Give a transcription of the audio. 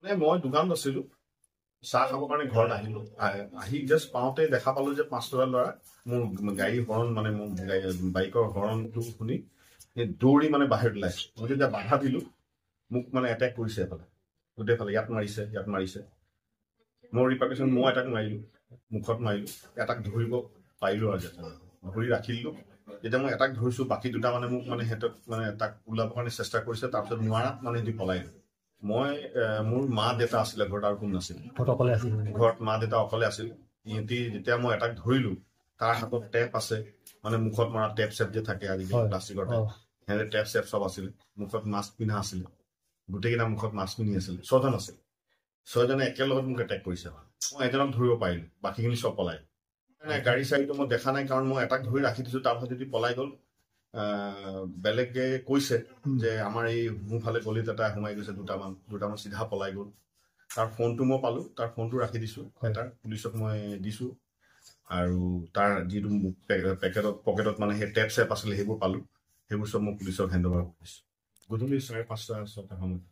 মানে মই দোকানত আছিলো, চাহ খাবৰ কাৰণে ঘৰত আহিলো। আহি জাষ্ট পাওঁতে দেখা পালো যে 5 টকা ল'ৰা মোৰ গাড়ীৰ হৰণ, মানে মোৰ বাইকৰ হৰণটো শুনি দৌৰি মানে বাহিৰত ওলাইছে। মই যেতিয়া বাধা দিলো, মোক মানে এটেক কৰিছে এফালে, গোটেইফালে ইয়াত মাৰিছে, ইয়াত মাৰিছে। মোৰ ৰিপাৰ্কেশ্যন, মই এটাক মাৰিলো, মুখত মাৰিলো, এটাক ধৰিব পাৰিলো আৰু ধৰি ৰাখিলো। যেতিয়া মই এটাক ধৰিছো, বাকী দুটা মানে মোক মানে সিহঁতক মানে তাক ওলাবৰ কাৰণে চেষ্টা কৰিছে। তাৰপিছত নোৱাৰাত মানে সিহঁতি পলাই গ'ল। মই মোৰ মা দেউতা আছিলে ঘৰত, আৰু কোন নাছিল ঘৰত। মা দেউতা অকলে আছিল। ইহঁতি যেতিয়া মই এটাক ধৰিলো, তাৰ হাতত টেপ আছে, মানে মুখত মৰা টেপ চেপ যে থাকে আজিকালি প্লাষ্টিকৰ টেপ, সিহঁতে টেপ চেপ চব আছিলে। মুখত মাস্ক পিন্ধা আছিলে, গোটেইকেইটা মুখত মাস্ক পিন্ধি আছিলে। 6জন আছিল, 6জনে একেলগত মোক এটেক কৰিছে। মই এজনক ধৰিব পাৰিলো, বাকীখিনি চব পলাই। গাড়ী চাড়ীটো মই দেখা নাই, কাৰণ মই এটাক ধৰি ৰাখি দিছো। তাৰপিছত যদি পলাই গ'ল, বেলেগে কৈছে যে আমাৰ এই মোৰফালে গলিত এটা সোমাই গৈছে, দুটামান চিধা পলাই গ'ল। তাৰ ফোনটো মই পালো, তাৰ ফোনটো ৰাখি দিছো, এটা পুলিচক মই দিছো। আৰু তাৰ যিটো পকেটত মানে সেই টেপ চেপ আছিলে, সেইবোৰ পালো। সেইবোৰ চব মই পুলিচক হেণ্ড অভাৰ কৰিছো গধূলি 5:30-6টাৰ সময়ত।